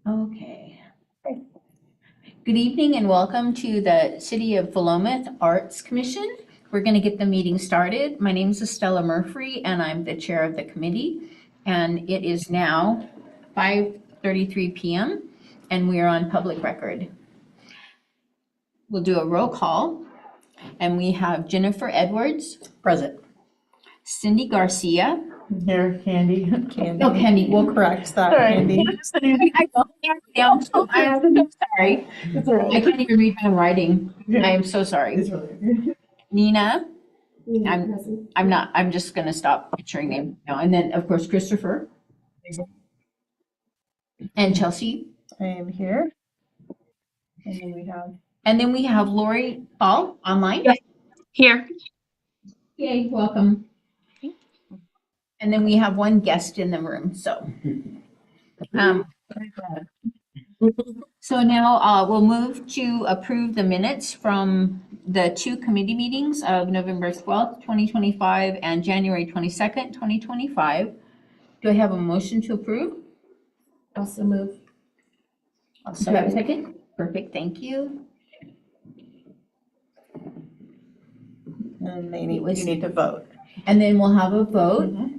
Okay. Good evening and welcome to the City of Philomath Arts Commission. We're going to get the meeting started. My name is Estella Murphy and I'm the chair of the committee. And it is now 5:33 p.m. and we are on public record. We'll do a roll call and we have Jennifer Edwards. Present. Cindy Garcia. Here, Candy. Oh, Candy. We'll correct that, All right. Candy. I'm so sorry. It's all I right. can't even read my writing. I am so sorry. It's all right. Nina, I'm just gonna stop picturing names now. And then, of course, Christopher and Chelsea. I am here. And then we have Lori Paul online. Yes. Here. Yay, welcome. And then we have one guest in the room, so. So now we'll move to approve the minutes from the two committee meetings of November 12th, 2025 and January 22nd, 2025. Do I have a motion to approve? Also move. Do I have a second? Perfect, thank you. And you need to vote. And then we'll have a vote.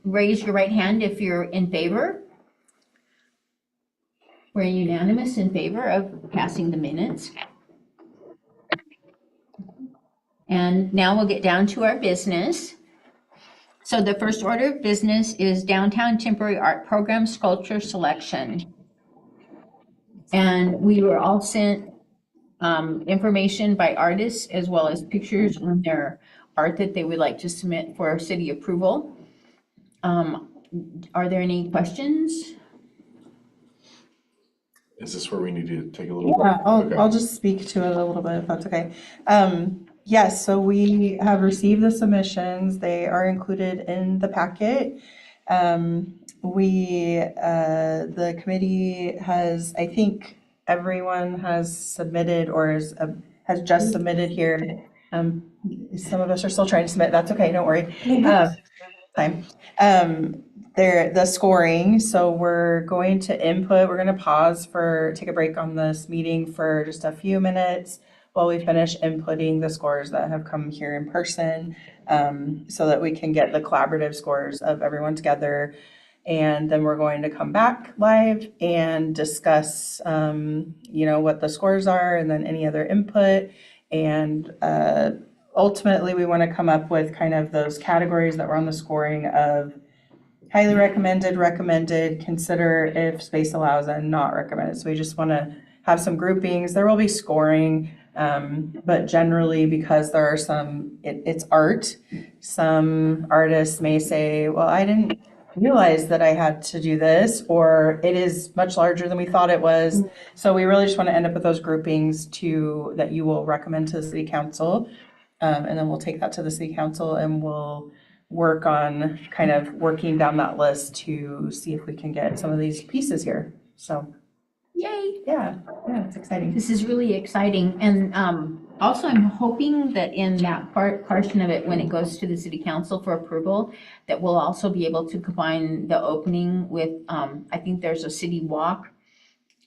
Raise your right hand if you're in favor. We're unanimous in favor of passing the minutes. And now we'll get down to our business. So the first order of business is Downtown Temporary Art Program Sculpture Selection. And we were all sent information by artists as well as pictures on their art that they would like to submit for city approval. Are there any questions? Is this where we need to take a little Yeah, break? I'll just speak to it a little bit if that's okay. Yes, so we have received the submissions. They are included in the packet. The committee has, I think everyone has submitted or has just submitted here. Some of us are still trying to submit. That's okay, don't worry. The scoring, so we're going to input, we're going to take a break on this meeting for just a few minutes while we finish inputting the scores that have come here in person, so that we can get the collaborative scores of everyone together. And then we're going to come back live and discuss, what the scores are and then any other input. And ultimately, we want to come up with kind of those categories that were on the scoring of highly recommended, consider if space allows, and not recommended. So we just want to have some groupings. There will be scoring, but generally because there are it's art, some artists may say, well, I didn't realize that I had to do this, or it is much larger than we thought it was. So we really just want to end up with those groupings that you will recommend to the city council. And then we'll take that to the city council and we'll work on kind of working down that list to see if we can get some of these pieces here. So, Yay. yeah, it's exciting. This is really exciting. And also I'm hoping that in that portion of it, when it goes to the city council for approval, that we'll also be able to combine the opening with, I think there's a city walk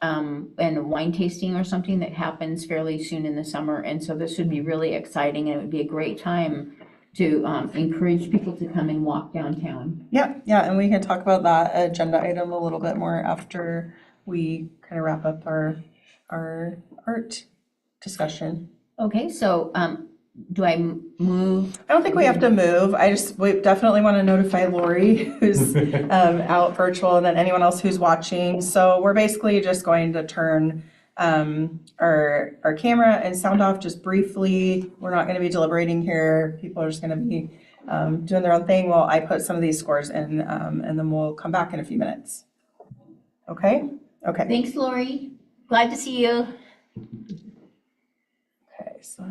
and a wine tasting or something that happens fairly soon in the summer. And so this would be really exciting and it would be a great time to encourage people to come and walk downtown. Yeah, and we can talk about that agenda item a little bit more after we kind of wrap up our art discussion. Okay, so do I move? I don't think we have to move. We definitely want to notify Lori, who's out virtual, and then anyone else who's watching. So we're basically just going to turn our camera and sound off just briefly. We're not going to be deliberating here. People are just going to be doing their own thing while I put some of these scores in, and then we'll come back in a few minutes. Okay? Okay. Thanks, Lori. Glad to see you. Okay, so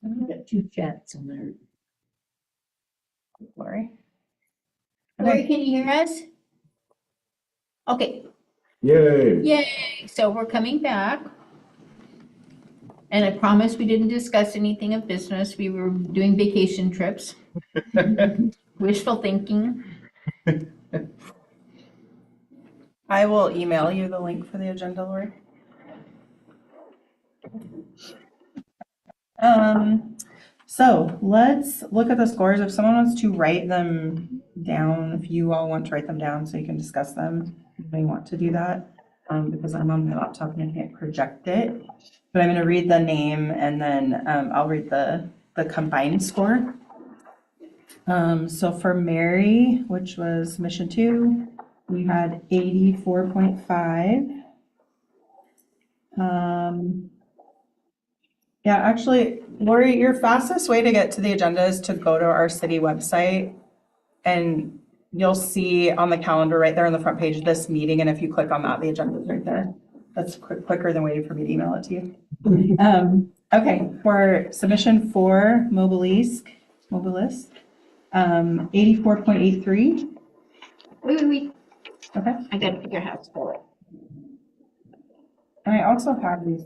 I've got 2 chats on there. Lori. Lori, can you hear us? Okay, Yay. yay, so we're coming back. And I promise we didn't discuss anything of business. We were doing vacation trips. Wishful thinking. I will email you the link for the agenda, Lori. So let's look at the scores. If someone wants to write them down, if you all want to write them down so you can discuss them, you may want to do that. Because I'm on my laptop and I can't project it. But I'm gonna read the name and then I'll read the combined score. So for Mary, which was submission 2, we had 84.5. Yeah, actually, Lori, your fastest way to get to the agenda is to go to our city website and you'll see on the calendar right there on the front page, this meeting, and if you click on that, the agenda is right there. That's quicker than waiting for me to email it to you. Okay, for submission 4, Mobilisk, 84.83. Wait. Okay. I gotta figure out how to spell it. And I also have these.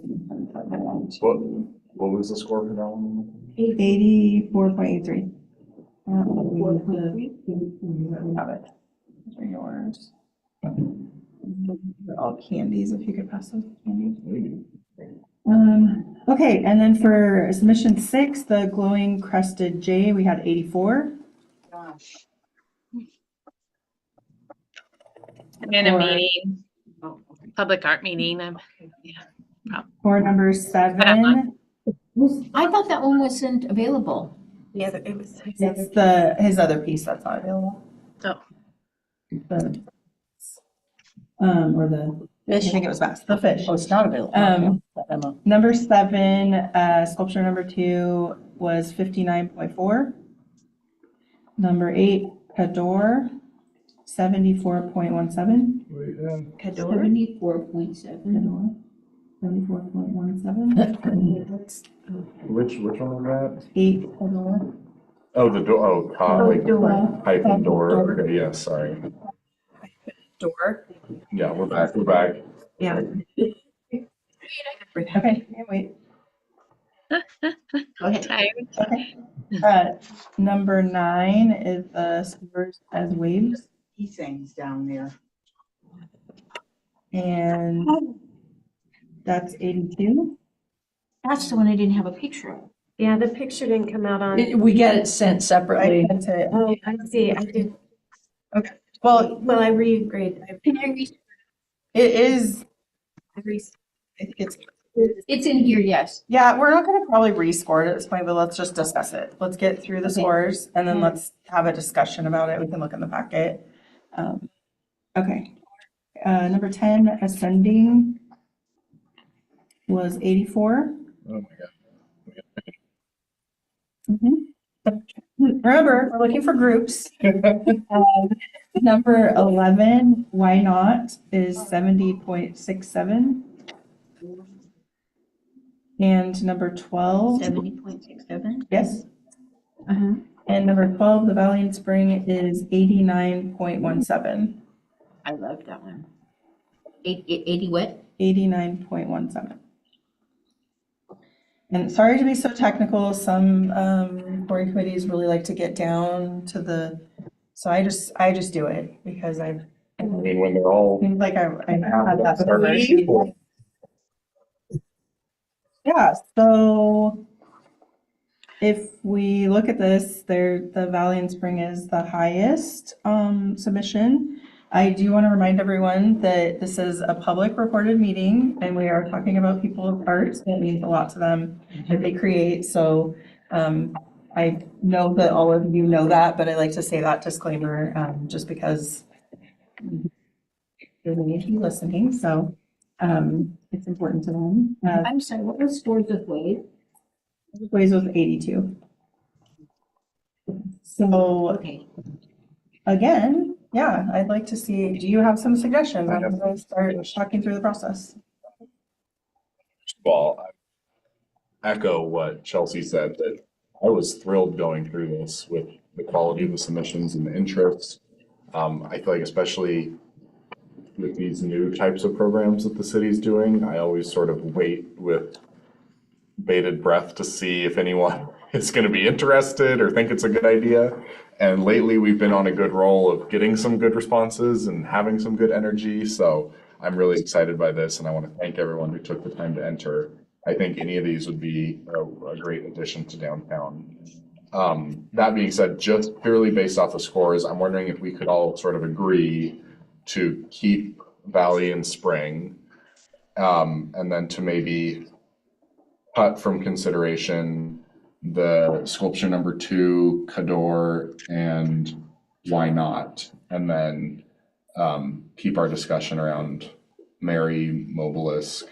What was the score for that one? 84.83. Have it. Those are yours. They're all candies, if you could pass those candies. Okay, and then for submission 6, the glowing crested J, we had 84. Gosh. I'm in a For- meeting, Oh, okay. public art meeting. For number 7, I thought that one wasn't available. it's his other piece that's not available. Oh. The, or the, I think it was fast, the fish. Oh, it's not available. Emma. Number 7, sculpture number 2 was 59.4. Number 8, Cador, 74.17. Cador? 74.7. 74.17. Which one was that? 8, Cador. Oh, the door, like Door. hyphen door. Okay, yeah, sorry. Door. Yeah, we're back. Yeah. Okay, wait. Go ahead. Tired. Okay. Number 9 is the scores as waves, He sings down there. and that's 82. That's the one I didn't have a picture of. Yeah, the picture didn't come out on. We get it sent I separately. sent it. Oh, I see, I did. Well, Well, I regrade. Can I read? it is, It's It's in here, yes. yeah, we're not gonna probably rescore it at this point, but let's just discuss it. Let's get through the Okay. scores and then let's have a discussion about it. We can look in the packet. Okay. Number 10, ascending was 84. Oh my God. Remember, we're looking for groups. Number 11, why not, is 70.67. And number 12, 70.67. yes. Uh-huh. And number 12, the Valiant Spring is 89.17. I love that one. 80 what? 89.17. And sorry to be so technical, some board committees really like to get down to the, so I just do it because I mean, when they're all. I had that. Sorry. Yeah, so if we look at this, the Valiant Spring is the highest submission. I do want to remind everyone that this is a public recorded meeting and we are talking about people's art. It means a lot to them that they create. So I know that all of you know that, but I like to say that disclaimer just because there's many of you listening. So it's important to them. I'm sorry, what was scores of wave? Ways was 82. So Okay. again, yeah, I'd like to see, do you have some suggestions? I I'm have going to start talking through the process. Well, echo what Chelsea said, that I was thrilled going through this with the quality of the submissions and the interest. I feel like especially with these new types of programs that the city's doing, I always sort of wait with bated breath to see if anyone is going to be interested or think it's a good idea. And lately, we've been on a good roll of getting some good responses and having some good energy. So I'm really excited by this, and I want to thank everyone who took the time to enter. I think any of these would be a great addition to downtown. That being said, just purely based off the scores, I'm wondering if we could all sort of agree to keep Valley and Spring, and then to maybe cut from consideration the sculpture number 2, Cador, and Why Not, and then keep our discussion around Mary, Mobelisk,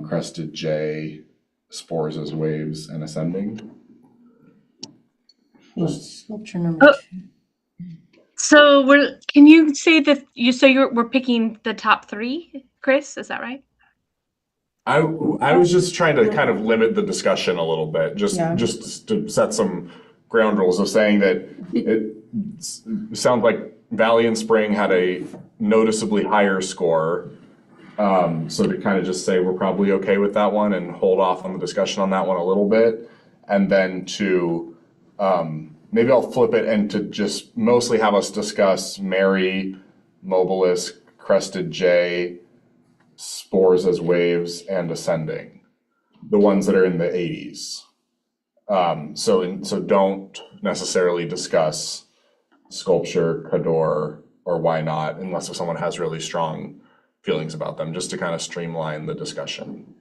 Crested J, Spores as Waves, and Ascending. Sculpture number Oh. 2. So can you say that we're picking the top 3, Chris? Is that right? I was just trying to kind of limit the discussion a little bit, just Yeah. to set some ground rules of saying that it sounds like Valley and Spring had a noticeably higher score. So to kind of just say we're probably okay with that one and hold off on the discussion on that one a little bit. And then to maybe I'll flip it and to just mostly have us discuss Mary, Mobelisk, Crested J, Spores as Waves, and Ascending, the ones that are in the 80s. So don't necessarily discuss Sculpture, Cador, or Why Not, unless if someone has really strong feelings about them, just to kind of streamline the discussion.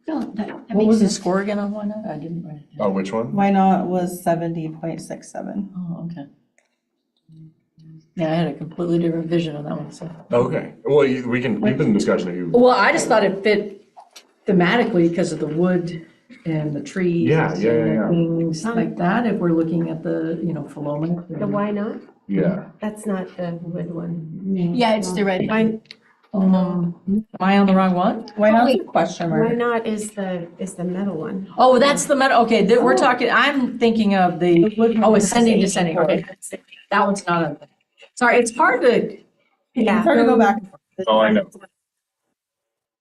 No, that What makes was the sense. score again on Why Not? I didn't write it down. Oh, which one? Why Not was 70.67. Oh, okay. Yeah, I had a completely different vision on that one, so. Okay, well, we can keep in discussion if you. Well, I just thought it fit thematically because of the wood and the trees. Yeah. and Things like that, if we're looking at the, Philomath. The why not? Yeah, That's not the wood one. Yeah, it's the red. Why, Am I on the wrong one? Why Not is a question why mark. not is the metal one. Oh, that's the metal, okay, we're talking, I'm thinking of the, ascending, descending, okay. That one's not a, sorry, it's hard to, Yeah. It's hard to go back. and forth. Oh, I know.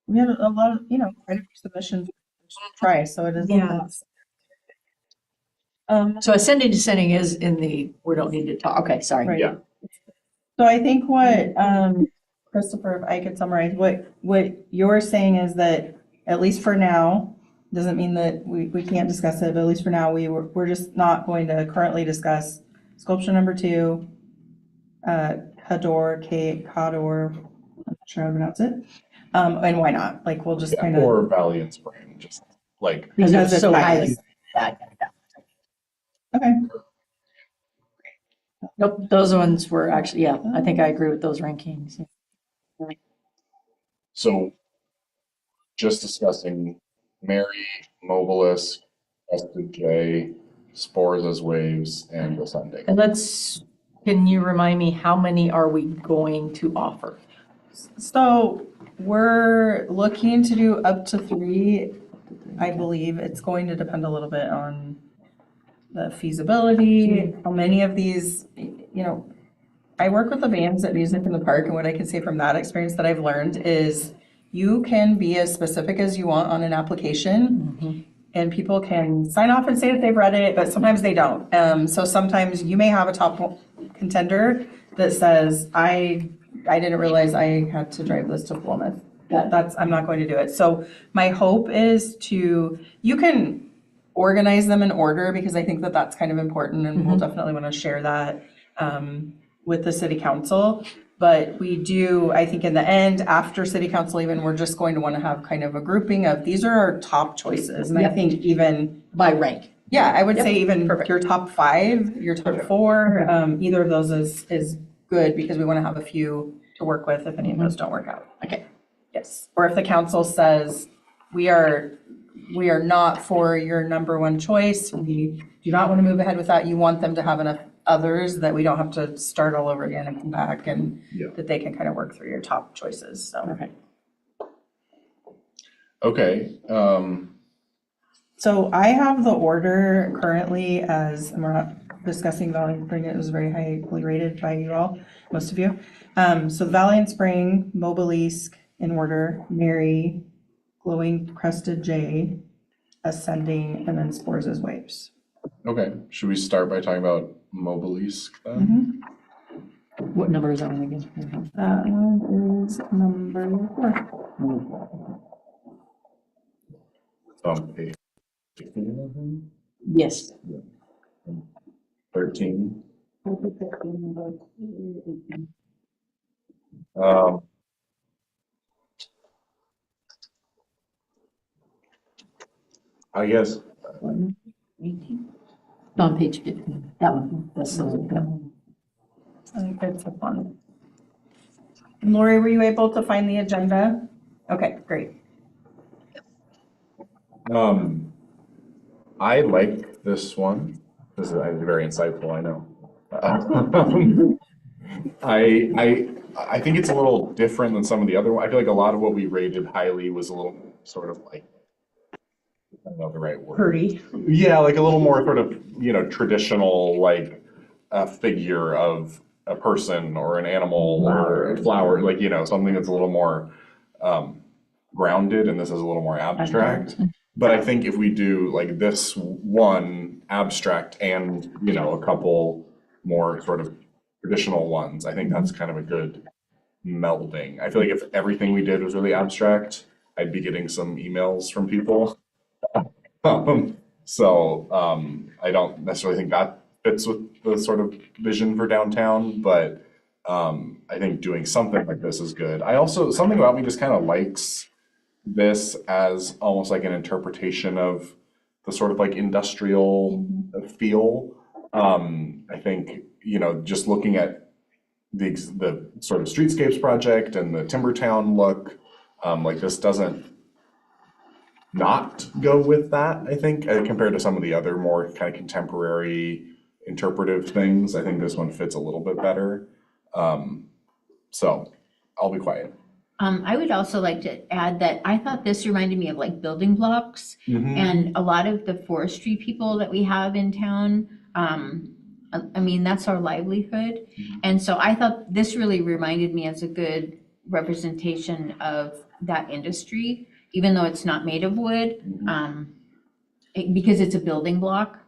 We had a lot of, quite a few submissions to try, so it is. Yeah. so ascending, descending is in the, we don't need to talk, okay, sorry. Right. Yeah. So I think what, Christopher, if I could summarize, what you're saying is that, at least for now, doesn't mean that we can't discuss it, but at least for now, we're just not going to currently discuss sculpture number 2, Cador, I'm not sure how to pronounce it, and Why Not, like, we'll just kind of. or Valley and Spring, just like, Because it Because was it's so highly- highly. Okay. Nope, those ones were actually, yeah, I think I agree with those rankings. so just discussing Mary, Mobelisk, Crested J, Spores as Waves, and Ascending. And can you remind me, how many are we going to offer? So we're looking to do up to 3, I believe. It's going to depend a little bit on the feasibility, how many of these, I work with the bands at Music in the Park, and what I can say from that experience that I've learned is you can be as specific as you want on an application, and people can sign off and say that they've read it, but sometimes they don't. So sometimes you may have a top contender that says, I didn't realize I had to drive this to Philomath. I'm not going to do it. So my hope is you can organize them in order, because I think that that's kind of important, and we'll definitely want to share that with the city council. But we do, I think in the end, after city council even, we're just going to want to have kind of a grouping of, these are our top choices. And I Yep. think even, By rank. yeah, I would Yep. say even Perfect. your top 5, your top 4, either of those is good, because we want to have a few to work with if any of those don't work out. Okay. Yes. Or if the council says, we are not for your number 1 choice, we do not want to move ahead with that, you want them to have enough others that we don't have to start all over again and come back, and Yeah. that they can kind of work through your top choices, so. Okay. Okay, So I have the order currently as, and we're not discussing Valiant Spring, it was very highly rated by you all, most of you. So Valiant Spring, Mobilisque in order, Mary, Glowing Crested Jay, Ascending, and then Spores as Waves. Okay, should we start by talking about Mobilisque then? What number is that one again? That one is number 4. Page 15, Yes. 13. I guess, On page 15, that one, that's the one. I think that's a fun. Lori, were you able to find the agenda? Okay, great. I like this one. This is very insightful, I know. I think it's a little different than some of the other ones. I feel like a lot of what we rated highly was a little sort of like, I don't know the right word. Purdy. Yeah, like a little more sort of, traditional, like a figure of a person or an animal or a flower, like, something that's a little more grounded, and this is a little more abstract. But I think if we do like this one abstract and, a couple more sort of traditional ones, I think that's kind of a good melding. I feel like if everything we did was really abstract, I'd be getting some emails from people. I don't necessarily think that fits with the sort of vision for downtown, but I think doing something like this is good. Something about me just kind of likes this as almost like an interpretation of the sort of like industrial feel. I think, just looking at the sort of streetscapes project and the Timbertown look, like this doesn't not go with that, I think, compared to some of the other more kind of contemporary interpretive things. I think this one fits a little bit better. So I'll be quiet. I would also like to add that I thought this reminded me of like building blocks, and a lot of the forestry people that we have in town. I mean, that's our livelihood. And so I thought this really reminded me as a good representation of that industry, even though it's not made of wood, because it's a building block.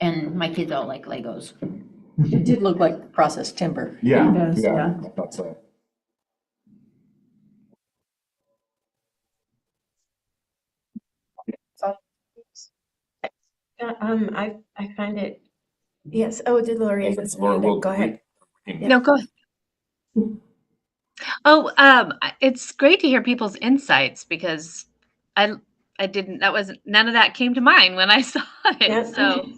And my kids all like Legos. It did look like processed timber. Yeah, It does, yeah, yeah. that's it. I find it, yes, oh, did Lori? Or Go ahead. No, go ahead. Oh, it's great to hear people's insights because I didn't, none of that came to mind when I saw it. Yeah. So,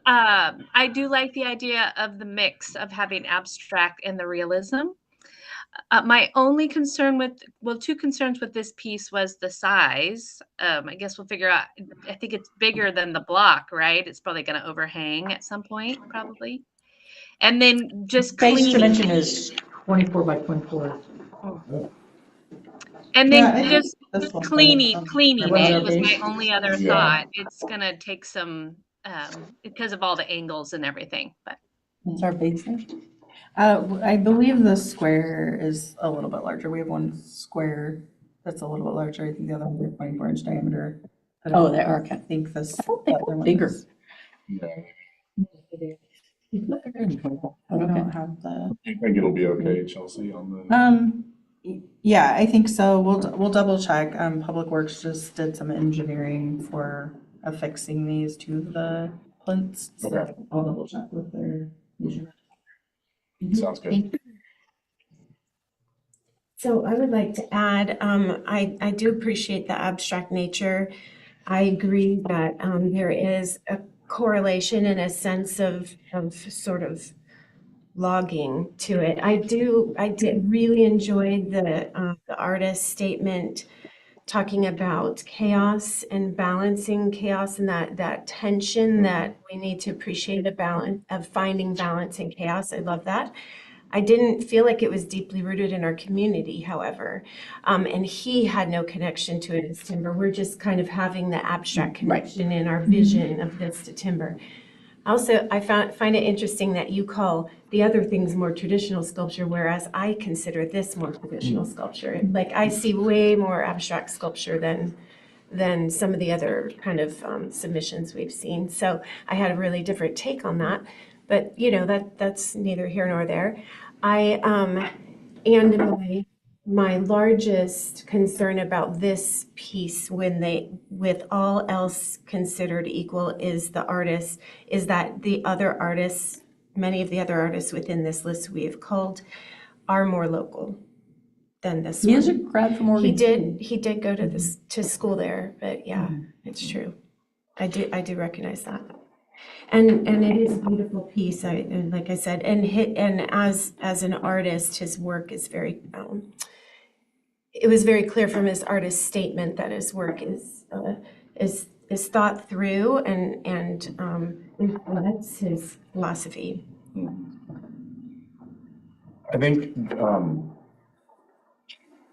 I do like the idea of the mix of having abstract and the realism. My only concern two concerns with this piece was the size. I guess we'll figure out, I think it's bigger than the block, right? It's probably going to overhang at some point, probably. And then just Base cleaning. dimension is 24 by 24. And Yeah, I then think just this one's cleaning better. it was my only other Yeah. thought. It's going to take some, because of all the angles and everything, but. It's our basin. I believe the square is a little bit larger. We have one square that's a little bit larger. I think the other ones are 24-inch diameter. Oh, they are. I think this. I thought they the were other one bigger. is- Yeah, I don't have the. I think it'll be okay, Chelsea, on the. Yeah, I think so. We'll double check. Public Works just did some engineering for affixing these to the plinths. So Okay. I'll double check with their measurement. Sounds good. Thank you. So I would like to add, I do appreciate the abstract nature. I agree that there is a correlation and a sense of sort of logging to it. I did really enjoy the artist statement talking about chaos and balancing chaos and that tension that we need to appreciate the balance of finding balance in chaos. I love that. I didn't feel like it was deeply rooted in our community, however. And he had no connection to it as timber. We're just kind of having the abstract connection in our vision of this to timber. Also, I find it interesting that you call the other things more traditional sculpture, whereas I consider this more traditional sculpture. Like, I see way more abstract sculpture than some of the other kind of submissions we've seen. So I had a really different take on that. But, you know, that's neither here nor there. And my largest concern about this piece, with all else considered equal, is that the other artists, many of the other artists within this list we have culled, are more local than this He is a one. grad from Oregon. He did go to school there, but yeah, it's true. I do recognize that. And it is a beautiful piece, and like I said, and as an artist, his work is very, it was very clear from his artist statement that his work is thought through and reflects his philosophy. I think,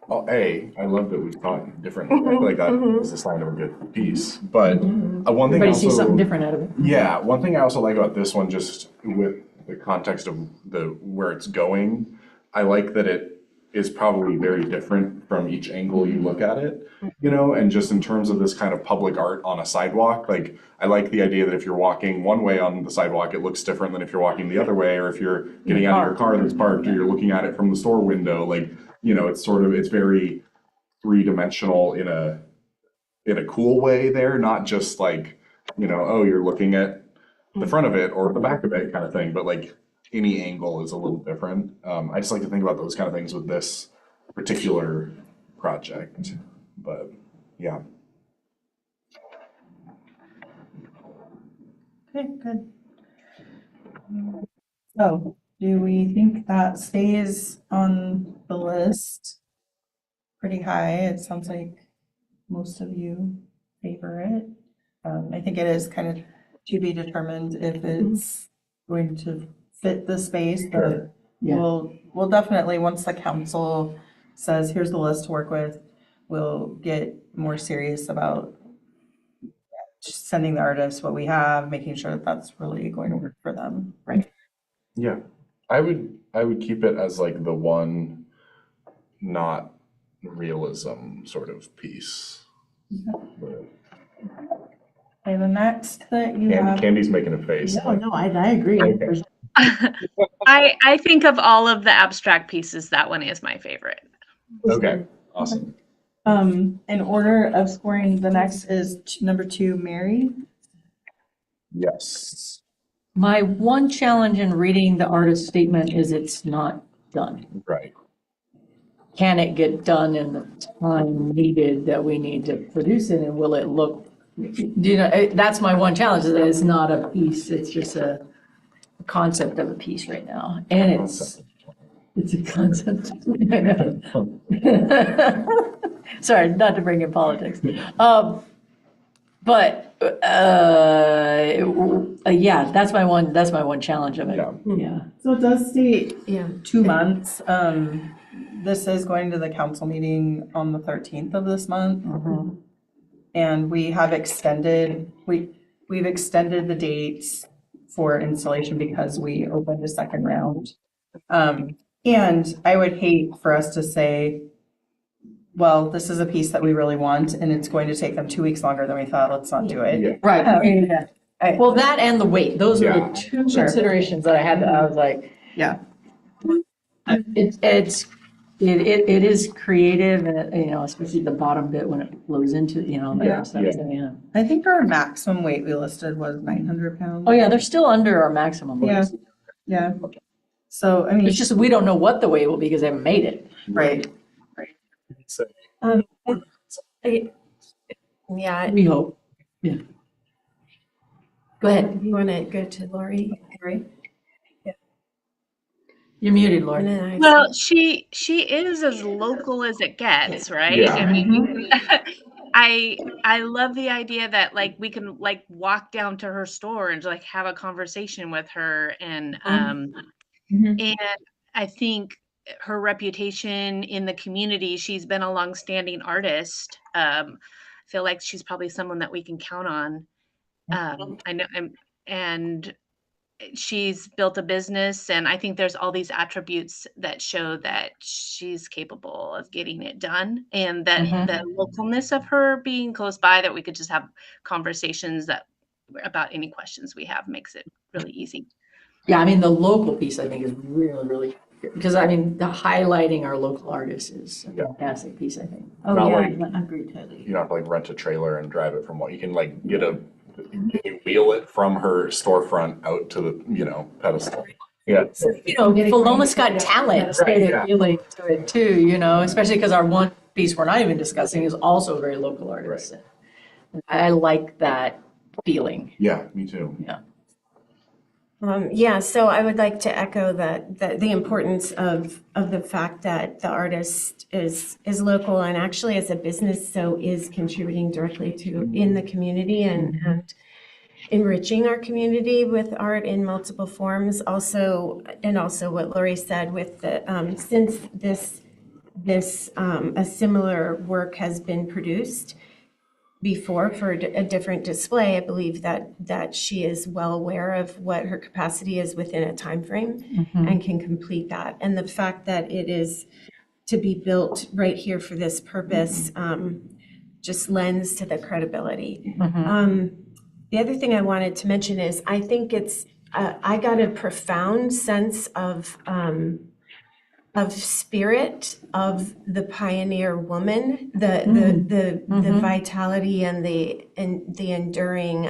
well, I love that we thought differently. I feel like that is a sign of a good piece. But one thing Everybody sees something also, different out of it. yeah, one thing I also like about this one, just with the context of where it's going, I like that it is probably very different from each angle you look at it, you know, and just in terms of this kind of public art on a sidewalk, like I like the idea that if you're walking one way on the sidewalk, it looks different than if you're walking the other way, or if you're getting out of your car that's parked, or you're looking at it from the store window, like, you know, it's very three-dimensional in a cool way there, not just like, you know, oh, you're looking at the front of it or the back of it kind of thing, but like any angle is a little different. I just like to think about those kind of things with this particular project, but yeah. Okay, good. So, do we think that stays on the list pretty high? It sounds like most of you favor it. I think it is kind of to be determined if it's going to fit the space, but Yeah. we'll definitely, once the council says, here's the list to work with, we'll get more serious about just sending the artists what we have, making sure that that's really going to work for them. Yeah, I would keep it as like the one not realism sort of piece. But Okay, the next that you have. Candy's making a face. like, No, I agree. Okay. I think of all of the abstract pieces, that one is my favorite. Okay, awesome. In order of scoring, the next is number 2, Mary. Yes, My one challenge in reading the artist statement is it's not done. right. Can it get done in the time needed that we need to produce it, and will it look, you know, that's my one challenge, is that it's not a piece, it's just a concept of a piece right now, and it's a concept. I know. Sorry, not to bring in politics. But, yeah, that's my one challenge of it. Yeah. Yeah. So it does state Yeah. 2 months. This is going to the council meeting on the 13th of this month. And we have we've extended the dates for installation because we opened a second round. And I would hate for us to say, well, this is a piece that we really want and it's going to take them 2 weeks longer than we thought, let's not do it. Yeah. Right. Well, that and the weight, those are Yeah. the two Sure. considerations that I was like, Yeah. it is creative, and you know, especially the bottom bit when it flows into, you know, Yeah. stuff, yeah. I think our maximum weight we listed was 900 pounds. Oh, yeah, they're still under our maximum. Yeah. Yeah. So, I mean, It's just, we don't know what the weight will be because they haven't made it. right. So, Yeah, We hope, yeah. Go ahead, you want to go to Lori? you're muted, And Lauren. then I- Well, she is as local as it gets, right? Yeah. I mean, I love the idea that like we can like walk down to her store and like have a conversation with her and Mhm. I think her reputation in the community, she's been a longstanding artist. I feel like she's probably someone that we can count on. I know, and she's built a business, and I think there's all these attributes that show that she's capable of getting it done, and that the localness of her being close by, that we could just have conversations that about any questions we have, makes it really easy. Yeah, I mean, the local piece, I think, is really, really, because I mean, the highlighting our local artists is a fantastic piece, I think. Oh, Not yeah, like- I agree totally. You don't have to like rent a trailer and drive it from what, you can like can you wheel it from her storefront out to the, pedestal? Yeah. You know, Philoma's got talent, Right, yeah. feeling to it too, especially because our one piece we're not even discussing is also a very local artist. I like that feeling. Yeah, me too. Yeah, so I would like to echo that the importance of the fact that the artist is local and actually as a business, so is contributing directly to in the community and enriching our community with art in multiple forms. Also what Lori said with the since this a similar work has been produced before for a different display, I believe that she is well aware of what her capacity is within a time frame and can complete that. And the fact that it is to be built right here for this purpose just lends to the credibility. The other thing I wanted to mention is I think it's I got a profound sense of spirit of the pioneer woman, the vitality and the enduring,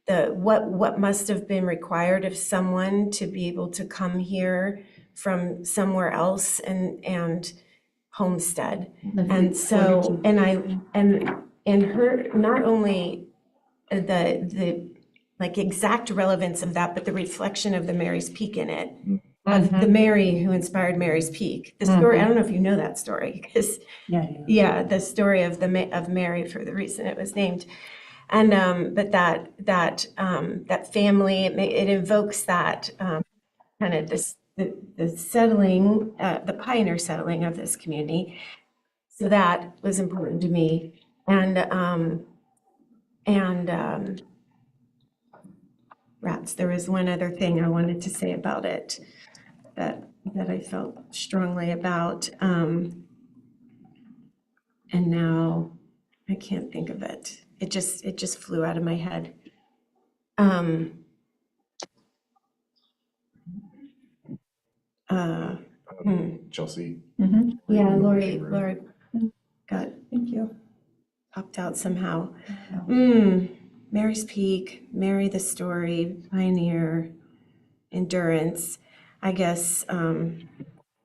what must have been required of someone to be able to come here from somewhere else and homestead. And so, and her, not only the like exact relevance of that, but the reflection of the Mary's Peak in it. Of the Mary who inspired Mary's Peak. The story, I don't know if you know that story, because the story of Mary for the reason it was named. And but that family, it invokes that kind of the settling, the pioneer settling of this community. So that was important to me. And rats, there was one other thing I wanted to say about it that I felt strongly about. And now I can't think of it. It just flew out of my head. Chelsea. Yeah, Lori got, thank you, popped out somehow. Mary's Peak, Mary the story, pioneer, endurance. I guess,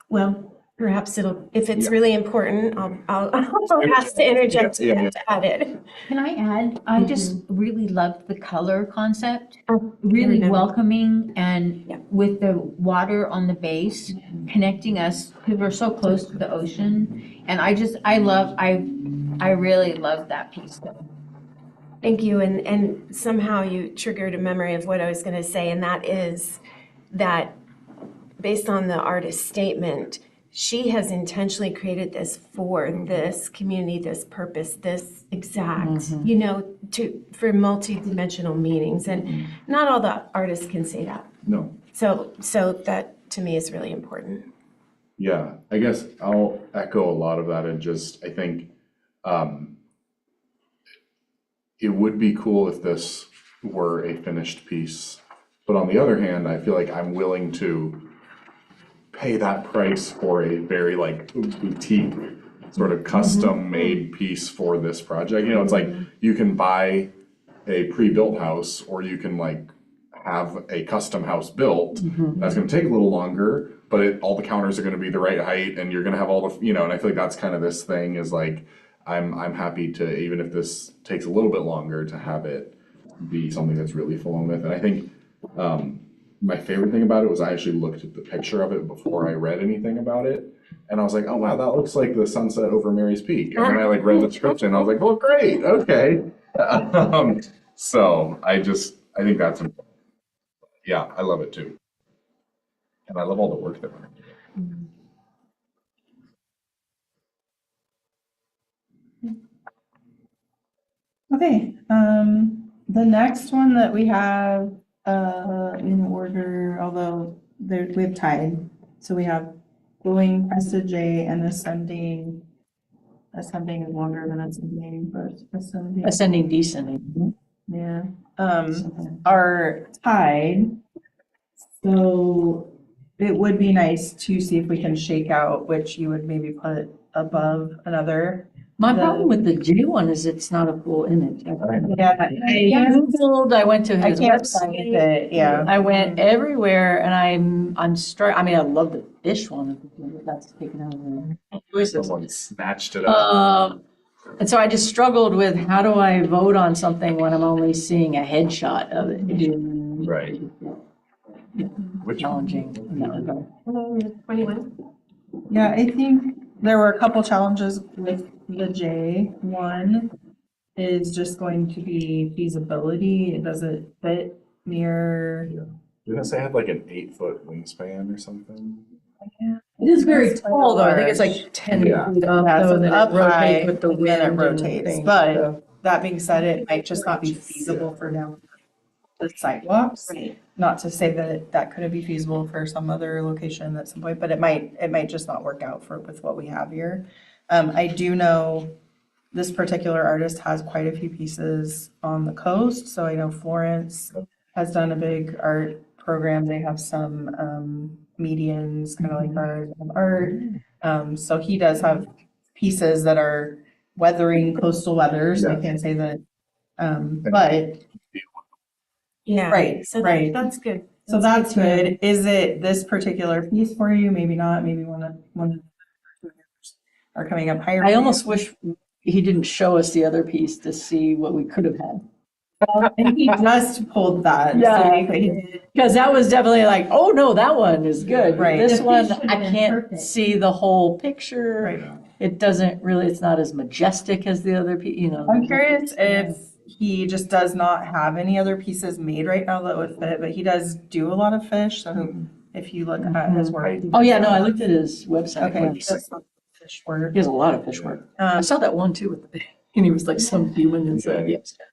well, perhaps if it's really important, I'll ask to interject and add it. Can I add? I just really loved the color concept, I really remember. welcoming, and with the water on the base, connecting us, because we're so close to the ocean. And I really love that piece. Thank you, and somehow you triggered a memory of what I was gonna say, and that is that based on the artist's statement, she has intentionally created this for this community, this purpose, this exact, for multi-dimensional meanings. And not all the artists can say that. No. So that to me is really important. Yeah, I guess I'll echo a lot of that, and just, I think it would be cool if this were a finished piece. But on the other hand, I feel like I'm willing to pay that price for a very like boutique, sort of custom made piece for this project. It's like you can buy a pre-built house, or you can like have a custom house built. That's gonna take a little longer, but all the counters are gonna be the right height, and you're gonna have all the, and I feel like that's kind of this thing is like, I'm happy to, even if this takes a little bit longer, to have it be something that's really full with. And I think my favorite thing about it was I actually looked at the picture of it before I read anything about it. And I was like, oh wow, that looks like the sunset over Mary's Peak. And then I like read the description and I was like, well, great, okay. So I think that's important. Yeah, I love it too. And I love all the work that went into it. Okay, the next one that we have, in order, although there, we have tied, so we have glowing crested J and ascending. Ascending is longer than ascending, but ascending, Ascending, descending. yeah, are tied. So it would be nice to see if we can shake out which you would maybe put above another. My problem with the J one is it's not a full image. Yeah, I Googled, I went to I his can't find website. it, yeah. I went everywhere and I'm I mean, I love the fish one, that's taken out of there. Someone snatched it up. And so I just struggled with how do I vote on something when I'm only seeing a headshot of it? Right. Which Challenging in that regard. 21. Yeah, I think there were a couple challenges with the J. One is just going to be feasibility. It doesn't fit near. Didn't it say it had like an 8-foot wingspan or something? It is very It's quite tall though, I think it's large. like 10 Yeah. feet up Yeah, though, so and then up it rotates high, with the and wind. then it and rotates, things, but so. that being said, it might just not be feasible for now the sidewalks. Right. Not to say that that couldn't be feasible for some other location at some point, but it might just not work out for, with what we have here. I do know this particular artist has quite a few pieces on the coast, so I know Florence has done a big art program. They have some, medians, kind of like ours, of art. So he does have pieces that are weathering coastal weather, so I Yeah. can't say that, but Yeah. Right, So right. that's good. so that's good. Is it this particular piece for you? Maybe not, maybe one of are coming up higher. I for you? almost wish he didn't show us the other piece to see what we could have had. And he just pulled that. Yeah. So he did. Because that was definitely like, oh no, that one is good. Right. This The one, fish should I have been can't perfect. see the whole picture. Right. It doesn't really, it's not as majestic as the other, you know. I'm curious if he just does not have any other pieces made right now that would fit, but he does do a lot of fish, so if you look at his work. Oh, yeah, no, I looked at his website. Okay, Yeah. that's not fish work. He has a lot of fish work. I Um, saw that one too with the, and he was like some human inside the abstract.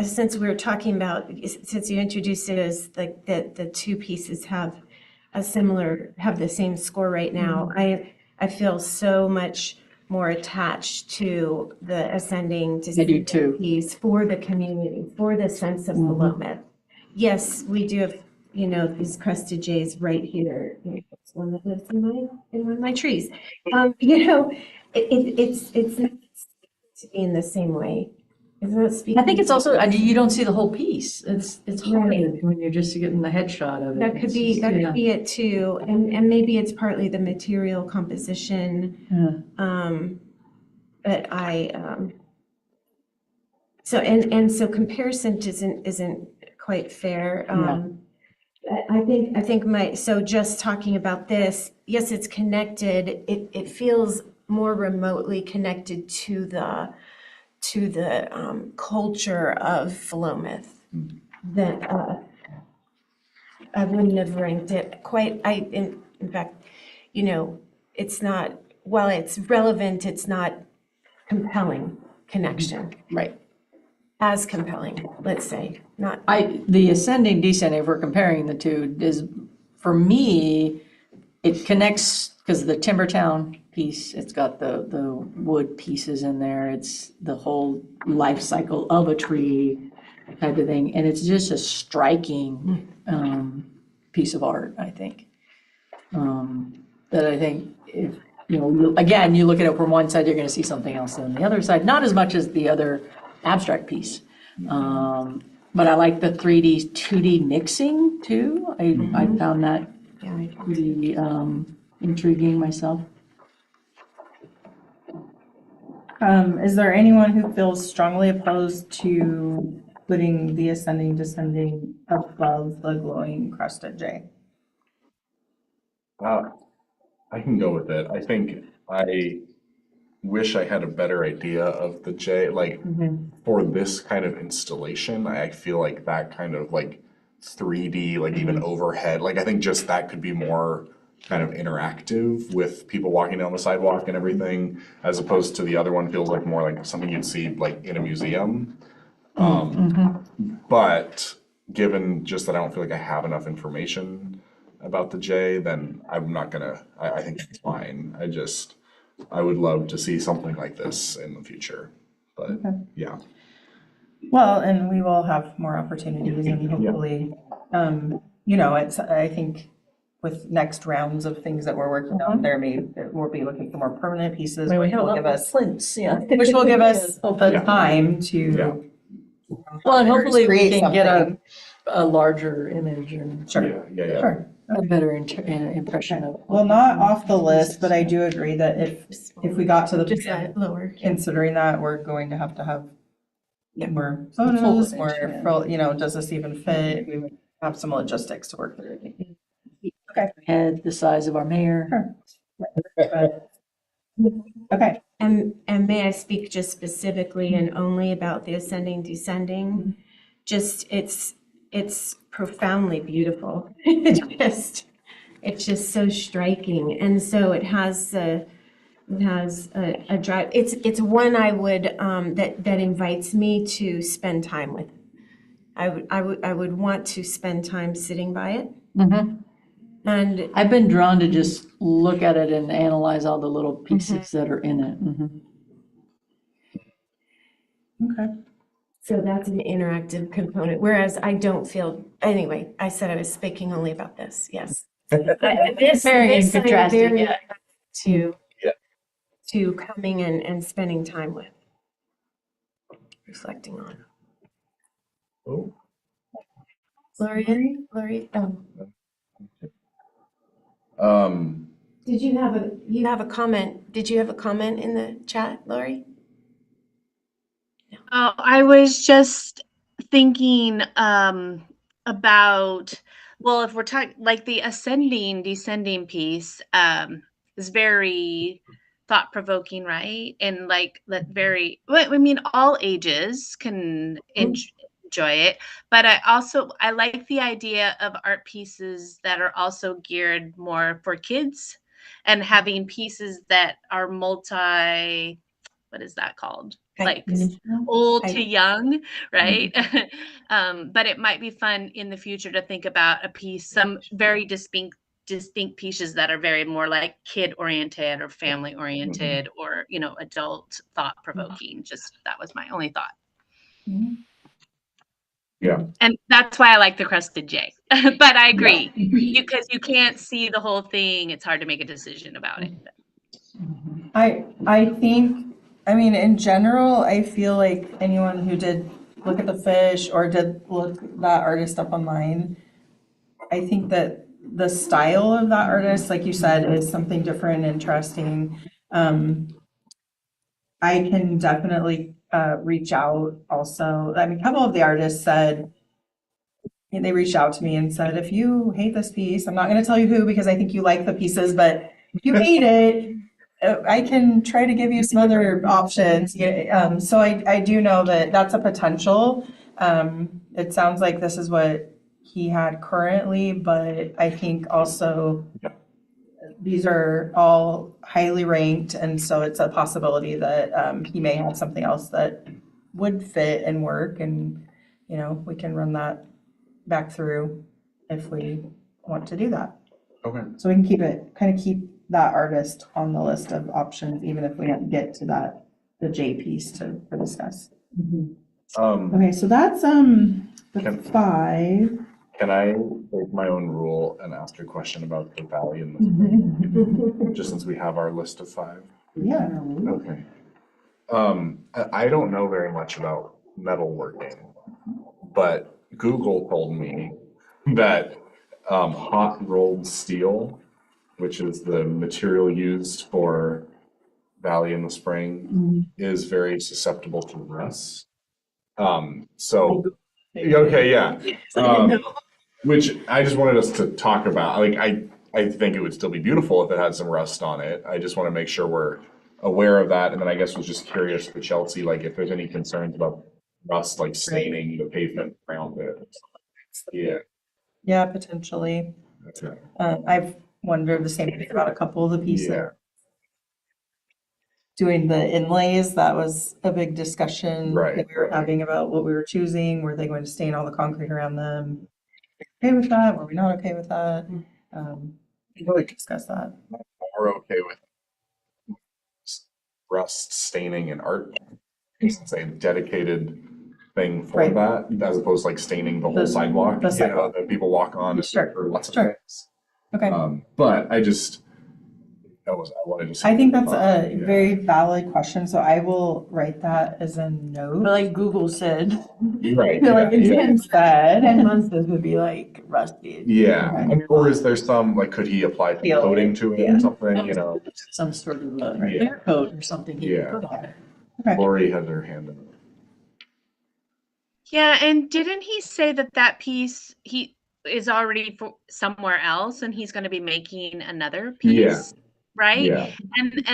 Since we were talking about, since you introduced it as like the two pieces have have the same score right now, I feel so much more attached to the ascending I do too. piece for the community, for the sense of Willamette. Yes, we do have, these crested jays right here. It's one that lives in one of my trees. It's not to be in the same way. It's not speaking. I think it's also, you don't see the whole piece. It's hard Right. when you're just getting the headshot of it. That could be, it too, and maybe it's partly the material composition. Yeah. But so comparison isn't quite fair. I think so just talking about this, yes, it's connected. It feels more remotely connected to the culture of Philomath that I wouldn't have ranked it quite. In fact, it's not, while it's relevant, it's not compelling connection. Right. As compelling, let's say, not. The ascending, descending, if we're comparing the two, is, for me, it connects, because the Timbertown piece, it's got the wood pieces in there, it's the whole life cycle of a tree type of thing, and it's just a striking piece of art, I think. That I think if, again, you look at it from one side, you're gonna see something else on the other side, not as much as the other abstract piece. But I like the 3D, 2D mixing too. I found that pretty intriguing myself. Is there anyone who feels strongly opposed to putting the ascending, descending above the glowing crested J? I can go with it. I think wish I had a better idea of the J, like, for this kind of installation, I feel like that kind of like 3D, like even overhead, like I think just that could be more kind of interactive with people walking down the sidewalk and everything, as opposed to the other one feels like more like something you'd see like in a museum. But given just that I don't feel like I have enough information about the J, then I'm not gonna, I think it's fine. I would love to see something like this in the future, but yeah. Well, and we will have more opportunities and hopefully, it's, I think with next rounds of things that we're working on, we'll be looking for more permanent pieces, We which have a will lot give more us, flints, yeah. which will give us the Yeah. time to. Yeah. Well, and hopefully we create can get something. a larger image and Sure, Yeah. sure. a better impression of. Well, not off the list, but I do agree that if we got to the Just point of lower. considering that, we're going to have more Full photos, image, more, yeah. does this even fit? We would have some logistics to work through. Head, the size of our mayor. Okay, And may I speak just specifically and only about the ascending, descending? Just, it's profoundly beautiful. It's just so striking. And so it has a drive. It's one I would, that invites me to spend time with. I would want to spend time sitting by it. And I've been drawn to just look at it and analyze all the little pieces that are in it. okay. so that's an interactive component, whereas I don't feel, anyway, I said I was speaking only about this, yes. This Comparing and I'm contrasting, very yeah. to coming and spending time with, reflecting on. Oh. Lori, did you have a comment? Did you have a comment in the chat, Lori? Oh, I was just thinking about, well, if we're talking like the ascending, descending piece is very thought provoking, right? And like that very, well, I mean, all ages can enjoy it, but I like the idea of art pieces that are also geared more for kids and having pieces that are what is that called? Like old to young, right? But it might be fun in the future to think about some very distinct pieces that are very more like kid oriented or family oriented or, adult thought provoking. Just that was my only thought. Yeah. And that's why I like the Crusted J. But I agree, because you can't see the whole thing. It's hard to make a decision about it. I think, I mean, in general, I feel like anyone who did look at the fish or did look that artist up online, I think that the style of that artist, like you said, is something different and interesting. I can definitely reach out also. I mean, a couple of the artists said, they reached out to me and said, if you hate this piece, I'm not going to tell you who because I think you like the pieces, but if you hate it, I can try to give you some other options. So I do know that that's a potential. It sounds like this is what he had currently, but I think also these are all highly ranked, and so it's a possibility that he may have something else that would fit and work, and we can run that back through if we want to do that. Okay. So we can keep that artist on the list of options, even if we don't get to the J piece to discuss. Okay, so that's the 5. Can I break my own rule and ask a question about the valley in the spring? Just since we have our list of 5. Yeah. Okay. I don't know very much about metalworking, but Google told me that hot rolled steel, which is the material used for Valley in the Spring, is very susceptible to rust. Which I just wanted us to talk about. Like, I think it would still be beautiful if it had some rust on it. I just want to make sure we're aware of that, and then I guess was just curious for Chelsea, like if there's any concerns about rust, like staining the pavement around it. Yeah. Yeah, potentially. Okay. I've wondered the same thing about a couple of the pieces. Yeah. Doing the inlays, that was a big discussion Right, that we were right. having about what we were choosing. Were they going to stain all the concrete around them? Okay with that? Were we not okay with that? We really discussed that. We're okay with rust staining and art. It's a dedicated thing for Right. that, as opposed to like staining the whole The- sidewalk, the you know, sidewalk. that people walk on Sure, for lots of sure. things. Okay. But I wanted to. I think that's Yeah. a very valid question, so I will write that as a note. Like Google said, Right. Like yeah, yeah. instead. 10 months, this would be like rusty. Yeah, Okay. I mean, or is there some, like, could he apply for Feel it, coding to it yeah. or something, you know? Some sort of Yeah. clear coat or something he Yeah. could put on it. Okay. Lori had her hand in it. Yeah, and didn't he say that that piece he is already for somewhere else and he's going to be making another piece? Right? Yeah, And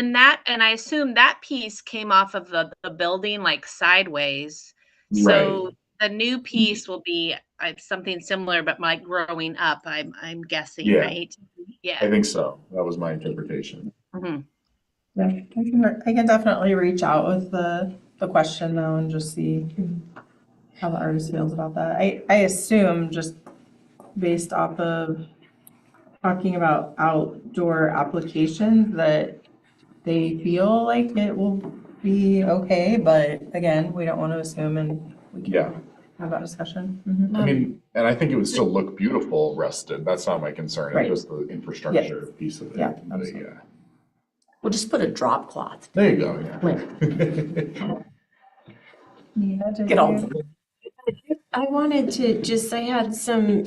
I assume that piece came off of the building like sideways. right. So the new piece will be something similar, but like growing up, I'm guessing, Yeah. right? I Yeah. think so. That was my interpretation. Mhm. Yeah, I can definitely reach out with the question though and just see how the artist feels about that. I assume just based off of talking about outdoor applications that they feel like it will be okay, but again, we don't want to assume and we Yeah. can have that discussion. Mhm. I mean, and I think it would still look beautiful rested. That's not my concern. Right. It's just the infrastructure piece of it. Yeah, But, absolutely. yeah. We'll just put a drop cloth. There you go, yeah. Yeah, did Get all. you- I wanted to just, I had some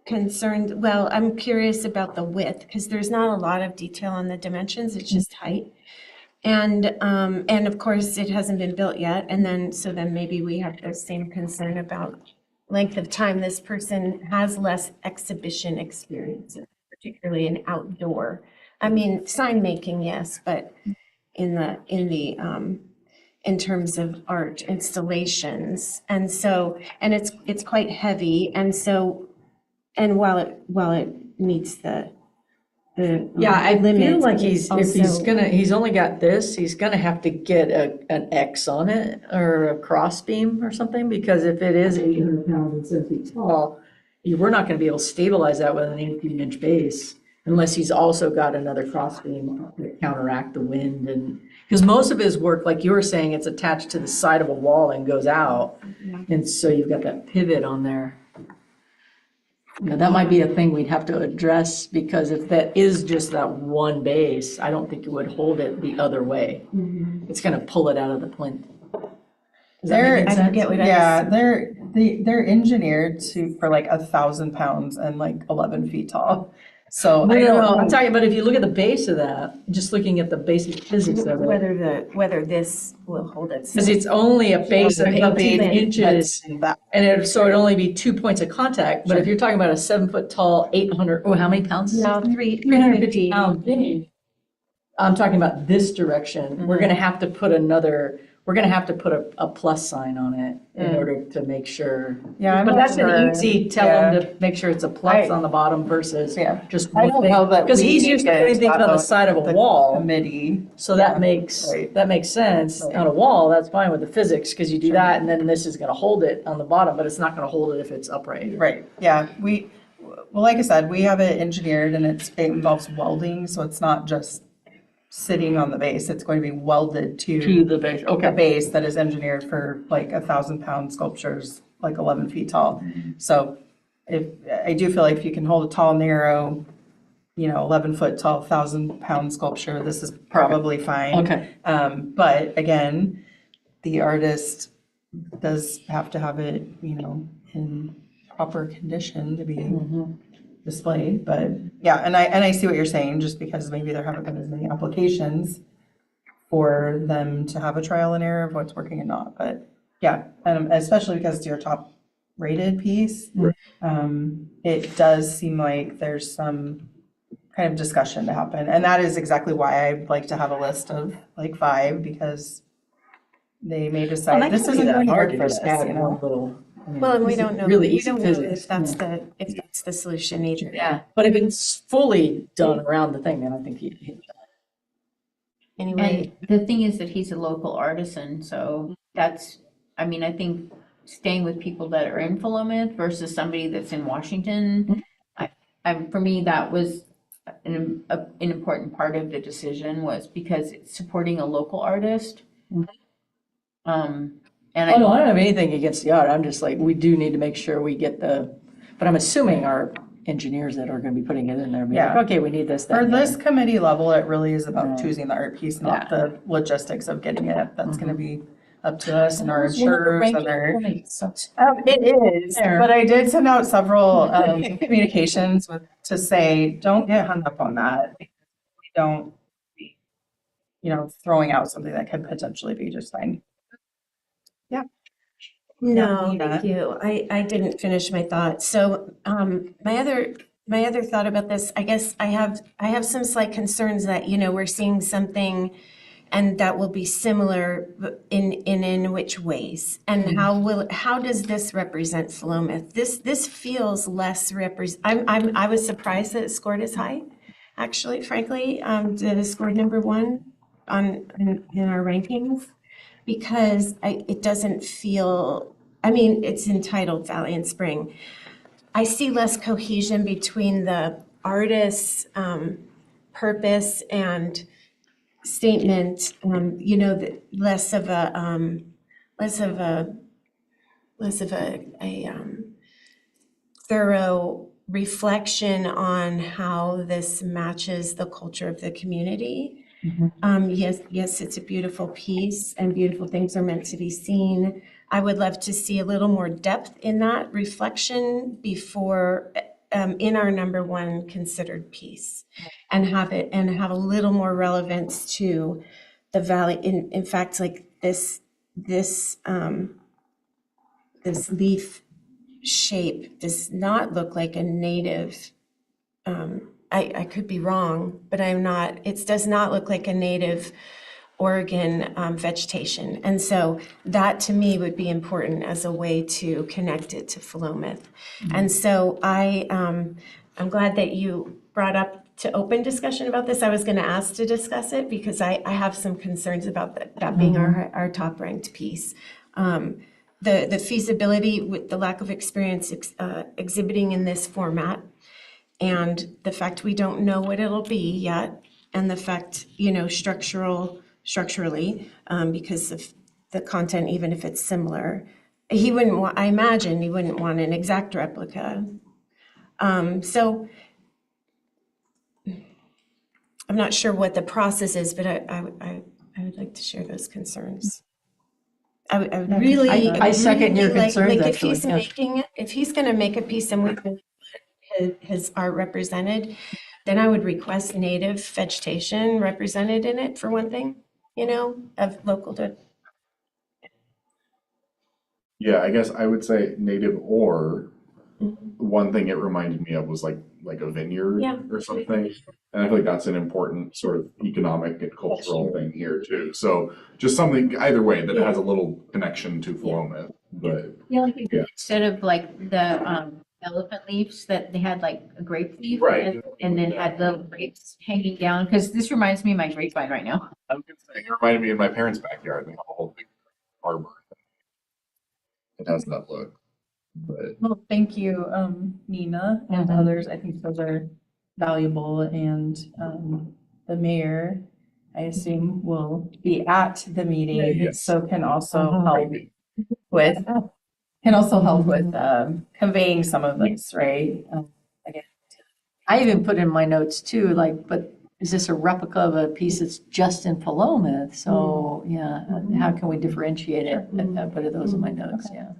concerns. Well, I'm curious about the width because there's not a lot of detail on the dimensions. It's just height. And of course, it hasn't been built yet. And then, so then maybe we have the same concern about length of time. This person has less exhibition experience, particularly in outdoor. I mean, sign making, yes, but in terms of art installations. And so, and it's quite heavy. And so, and while it meets the Yeah, I feel limits, like also- he's only got this, he's gonna have to get an X on it or a cross beam or something, because if it is 800 pounds and 7 feet tall, we're not gonna be able to stabilize that with an 18-inch base unless he's also got another cross beam to counteract the wind and, because most of his work, like you were saying, it's attached to the side of a wall and goes out. And so you've got that pivot on there. Now, that might be a thing we'd have to address, because if that is just that one base, I don't think it would hold it the other way. It's gonna pull it out of the plinth. Does that make I sense? forget what I Yeah, was. they're engineered for like 1,000 pounds and like 11 feet tall. So No, I no, don't no, I'm know. talking about if you look at the base of that, just looking at the basic physics of it. Whether this will hold it. Because it's only a base of There's a 18 base inches, that's that- and so it'd only be 2 points of contact. But if you're talking about a 7-foot tall, 800, how many pounds is it? No, 350 pound thing. I'm talking about this direction. We're gonna have to put a plus sign on it in order to make sure. Yeah, I'm But not that's an sure. easy, tell him to make sure it's a plus on the bottom versus Yeah. just I one don't thing. know that Because we he's used to need doing it things on the out side of a the wall, Committee. so Yeah, that makes right. sense. Right. On a wall, that's fine with the physics, because you do that, and then this is gonna hold it on the bottom, but it's not gonna hold it if it's upright. Right, yeah, well, like I said, we have it engineered and it involves welding, so it's not just sitting on the base, it's going to be welded To to the base, a okay. base that is engineered for like 1,000-pound sculptures, like 11 feet tall. So I do feel like if you can hold a tall, narrow, 11-foot tall, 1,000-pound sculpture, this is probably fine. Okay, But again, the artist does have to have it, in proper condition to be displayed. But yeah, and I see what you're saying, just because maybe there haven't been as many applications for them to have a trial and error of what's working and not. But yeah, and especially because it's your top rated piece, Right. it does seem like there's some kind of discussion to happen. And that is exactly why I'd like to have a list of like 5, because they may decide this isn't going to work for this, you know? Well, and we don't know, Really we easy don't know physics. if that's the solution either. Yeah, but if it's fully done around the thing, then I think he Anyway, And the thing is that he's a local artisan, so that's, I mean, I think staying with people that are in Philomath versus somebody that's in Washington, for me, that was an important part of the decision, was because it's supporting a local artist. And Oh, no, I don't have anything against the art. I'm just like, we do need to make sure we get but I'm assuming our engineers that are gonna be putting it in there, be like, Yeah. okay, we need this, that, For and this that. committee level, it really is about Right. choosing the art piece, not Yeah. the logistics of getting it. That's gonna be up to us and our Who's one of the insurers and rankings? our. It is, There. but I did send out several communications to say, don't get hung up on that. We don't be, throwing out something that could potentially be just fine. no, Nina. thank you. I didn't finish my thought. So, my other thought about this, I guess I have some slight concerns that, we're seeing something and that will be similar in which ways? And how does this represent Philomath? This feels less I was surprised that it scored as high, actually, frankly, that it scored number 1 in our rankings. Because it doesn't feel, it's entitled Valley and Spring. I see less cohesion between the artist's purpose and statement, less of a thorough reflection on how this matches the culture of the community. Yes, it's a beautiful piece and beautiful things are meant to be seen. I would love to see a little more depth in that reflection before, in our number 1 considered piece, and have a little more relevance to the Valley. In fact, like this leaf shape does not look like a native, I could be wrong, but it does not look like a native Oregon vegetation. And so that to me would be important as a way to connect it to Philomath. And so I'm glad that you brought up to open discussion about this. I was going to ask to discuss it because I have some concerns about that being our top ranked piece. The feasibility with the lack of experience exhibiting in this format, and the fact we don't know what it'll be yet, and the fact, structurally, because of the content, even if it's similar, I imagine he wouldn't want an exact replica. So I'm not sure what the process is, but I would like to share those concerns. I would really. I second your really concerns, like actually, if he's gonna make a piece and we can his art represented, then I would request native vegetation represented in it for one thing, of local to. Yeah, I guess I would say native, or one thing it reminded me of was like a vineyard Yeah. or something. And I feel like that's an important sort of economic and cultural thing here too. So just something either way that has a little connection to Philomath, but Yeah, like Yeah. instead of like the elephant leaves, that they had like a grape leaf. Right. And then had little grapes hanging down, because this reminds me of my grapevine right now. I was gonna say, it reminded me of my parents' backyard. They have a whole big arbor. It has that look, but Well, thank you, Nina and others. I think those are valuable, and the mayor, I assume, will be at the meeting, Yes. so can also help with conveying some of this, right? Again, I even put in my notes too, like, but is this a replica of a piece that's just in Philomath? So, yeah, how can we differentiate it? I put those in my notes, yeah.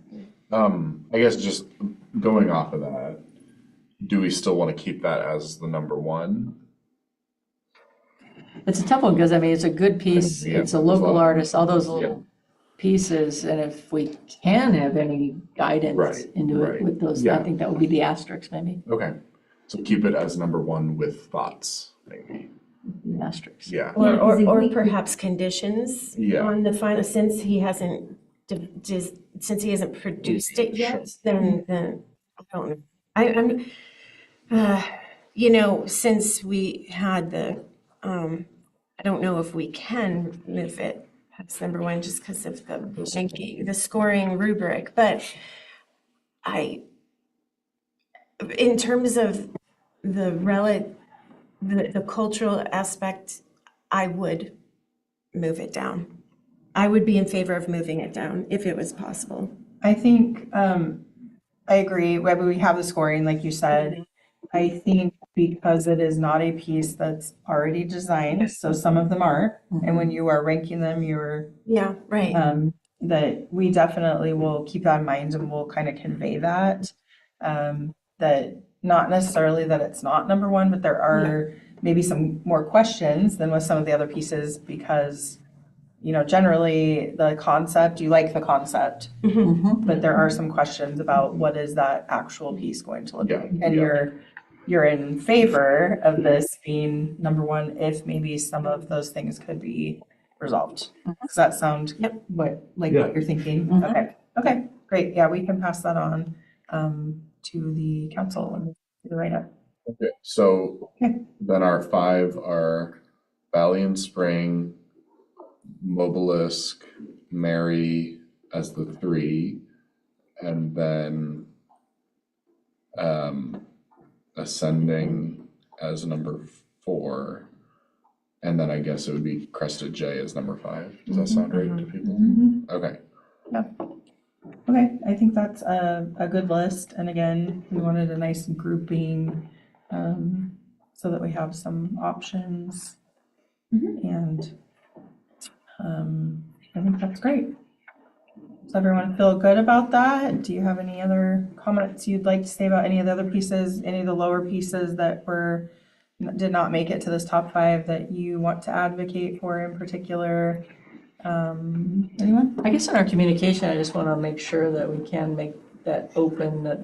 I guess just going off of that, do we still want to keep that as the number 1? It's a tough one because, it's a good piece, Yeah, it's a there's local a lot. artist, all those little pieces, and if we can have any guidance Right, into it right. with those, I Yeah. think that would be the asterisk maybe. Okay. So keep it as number one with thoughts, maybe. Asterisks. Yeah. Or, Yeah, 'cause if or we- perhaps conditions Yeah. on the final, since he hasn't, since he hasn't produced it yet, then I don't know. You know, since we had I don't know if we can move it past number one just because of the scoring rubric, but in terms of the cultural aspect, I would move it down. I would be in favor of moving it down if it was possible. I think, I agree, whether we have the scoring, like you said, I think because it is not a piece that's already designed, so some of them are, and when you are ranking them, you're, Yeah, right. that we definitely will keep that in mind and we'll kind of convey that. That not necessarily that it's not number one, but there are maybe some more questions than with some of the other pieces because, you know, generally the concept, you like the concept, but there are some questions about what is that actual piece going to look Yeah, like? And yeah. you're in favor of this being number one if maybe some of those things could be resolved. Does that sound what Yeah. you're thinking? Mhm. Okay, great. Yeah, we can pass that on to the council and do the write-up. Okay, so Okay. then our 5 are Valley and Spring, Mobilisk, Mary as the 3, and then Ascending as number 4. And then I guess it would be Crested J as number 5. Does that sound right to people? Okay. Okay, I think that's a good list. And again, we wanted a nice grouping so that we have some options. And I think that's great. Does everyone feel good about that? Do you have any other comments you'd like to say about any of the other pieces, any of the lower pieces that did not make it to this top 5 that you want to advocate for in particular? Anyone? I guess in our communication, I just want to make sure that we can make that open, that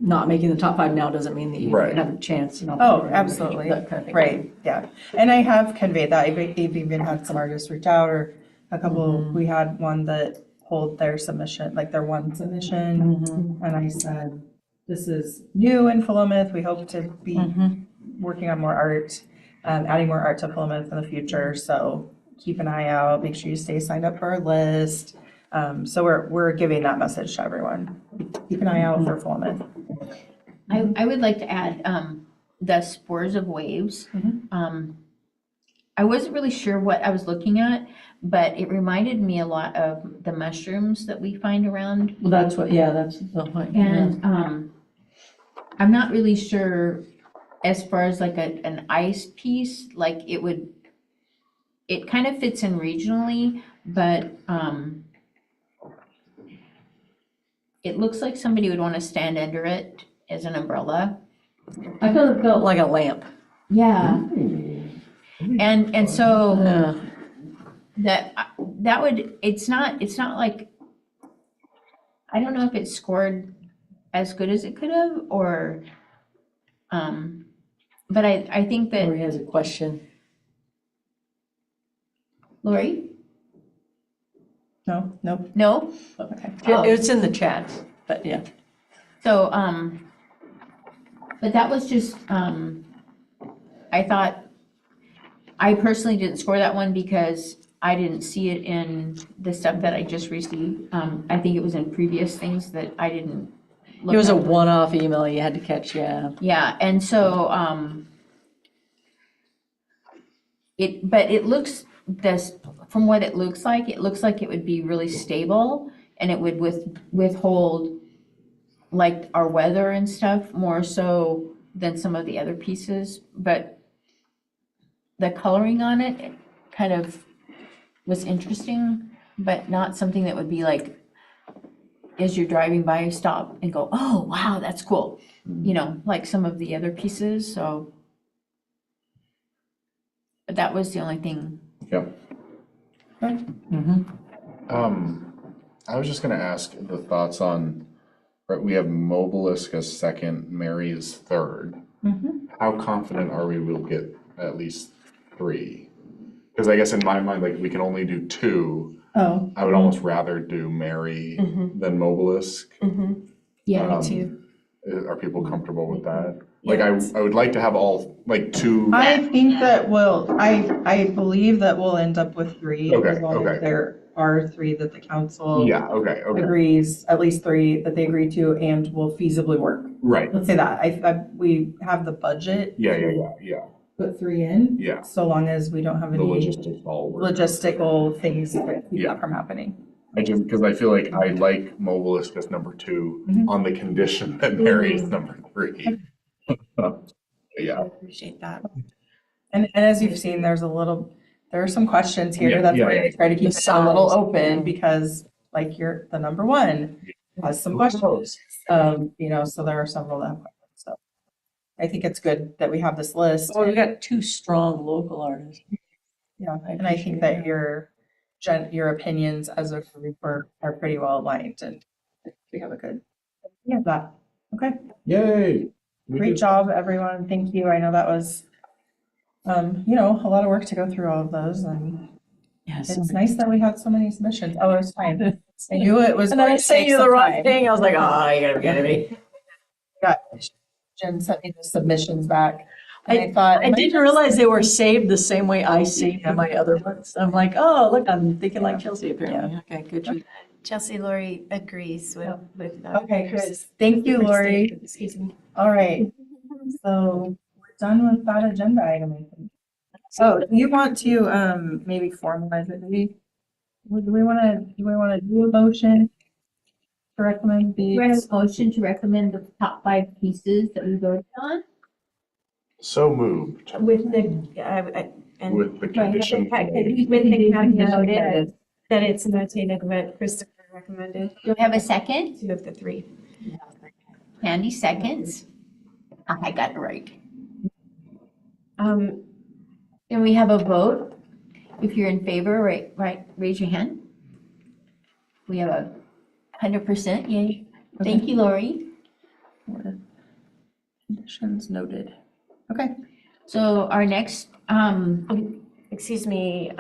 not making the top 5 now doesn't mean that you Right. have a chance. Oh, absolutely. That kind of thing. Right, yeah. And I have conveyed that. I've even had some artists reach out or a couple, we had one that pulled their submission, like their one submission. And I said, this is new in Philomath. We hope to be working on more art, adding more art to Philomath in the future. So keep an eye out, make sure you stay signed up for our list. So we're giving that message to everyone. Keep an eye out for Philomath. I would like to add, the spores of waves. I wasn't really sure what I was looking at, but it reminded me a lot of the mushrooms that we find around. Well, that's the point. And, I'm not really sure as far as like an ice piece, like it kind of fits in regionally, but, it looks like somebody would want to stand under it as an umbrella. I felt it felt like a lamp. Yeah. And so Yeah. that would, it's not like, I don't know if it scored as good as it could have or, but I think that, Lori has a question. Lori? No, nope. No? Okay. Oh. It's in the chat, but yeah. So, but that was just, I thought, I personally didn't score that one because I didn't see it in the stuff that I just received. I think it was in previous things that I didn't look It was a at. one-off email you had to catch, yeah. Yeah, and so, but it looks, from what it looks like it would be really stable and it would withhold like our weather and stuff more so than some of the other pieces, but the coloring on it kind of was interesting, but not something that would be like, as you're driving by, stop and go, oh, wow, that's cool. You know, like some of the other pieces, so. But that was the only thing. Yep. I was just gonna ask the thoughts on right, we have Mobilisk as second, Mary is third. Mhm. How confident are we we'll get at least 3? Because I guess in my mind, like, we can only do 2. Oh. I would almost rather do Mary than Mobilisk. Yeah, Um, too. Are people comfortable with that? Like, I would like to have all, like, 2. I think that I believe that we'll end up with 3. Okay, As long okay. as there are 3 that the council Yeah, okay, agrees, at least 3 that they agree to and will feasibly work. right, Let's say that. We have the budget. yeah, Put 3 in. yeah. So long as we don't have The any logistics all work. logistical things that keep Yeah. that from happening. Because I feel like I like Mobilisk as number 2 on the condition that Mary is number 3. I Yeah, appreciate that. And as you've seen, there are some questions here. Yeah, That's yeah, why yeah. I try to keep The it a little size. open because like you're the number 1 has some questions. So there are several that have questions. So I think it's good that we have this list. Well, we've got 2 strong local artists. Yeah, and I think that your opinions as a group are pretty well aligned and we have a good, that. Okay, yay. great job, everyone. Thank you. I know that was, a lot of work to go through all of those and Yes. it's nice that we had so many submissions. Oh, it was fine. I knew it was. And then going I to say take you the some wrong time. thing, I was like, oh, you gotta be kidding me. Jen sent me the submissions back. And I thought. I didn't realize they were saved the same way I saved my other ones. I'm like, oh, look, I'm thinking like Chelsea apparently. Okay, good. job. Chelsea Lori agrees with. Okay, good. Thank you, Lori. Excuse me. All right. So we're done with that agenda item, I think. So do you want to maybe formalize it? Do we want to do a motion to recommend we have these? a motion to recommend the top 5 pieces that we voted on So moved With the, and with the with condition. the caveat that it's notated what Christopher recommended, Do we have a second? 2 of the 3. Candy seconds. I got it right. And we have a vote. If you're in favor, raise your hand. We have 100%, yay. Thank you, Lori. Conditions noted. Okay. So our next, Excuse me,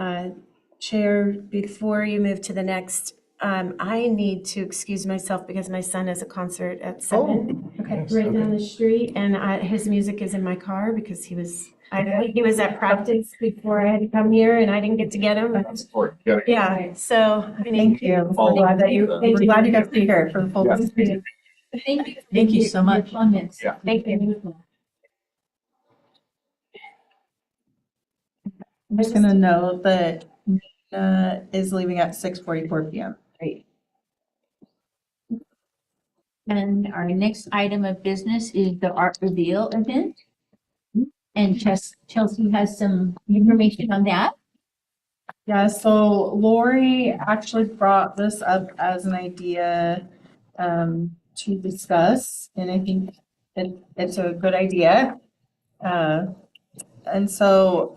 Chair, before you move to the next, I need to excuse myself because my son has a concert at 7 Okay. right down the street, and his music is in my car because he was at practice before I had to come here, and I didn't get to get him. Yeah, so I need Thank you. All We're glad that you, of we're glad you got to be here for the full. Yes. thank you. Thank you so much. Comments. Yeah. Thank you. I'm just gonna note that Nina is leaving at 6:44 p.m. Great. And our next item of business is the art reveal event. And Chelsea has some information on that. Yeah, so Lori actually brought this up as an idea to discuss, and I think it's a good idea. And so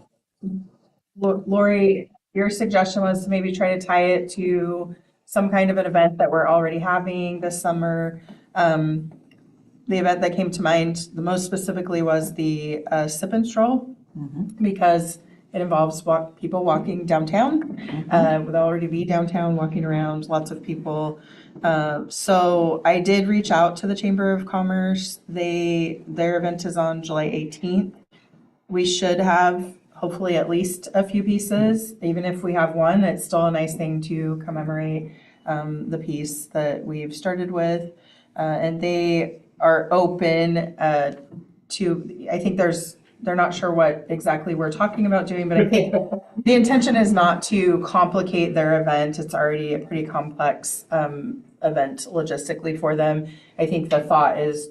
Lori, your suggestion was to maybe try to tie it to some kind of an event that we're already having this summer. The event that came to mind the most specifically was the Sip and Stroll, because it involves people walking downtown. They'll already be downtown, walking around, lots of people. So I did reach out to the Chamber of Commerce. Their event is on July 18th. We should have hopefully at least a few pieces. Even if we have one, it's still a nice thing to commemorate the piece that we've started with. And they are open to, I think they're not sure what exactly we're talking about doing, but I think the intention is not to complicate their event. It's already a pretty complex event logistically for them. I think the thought is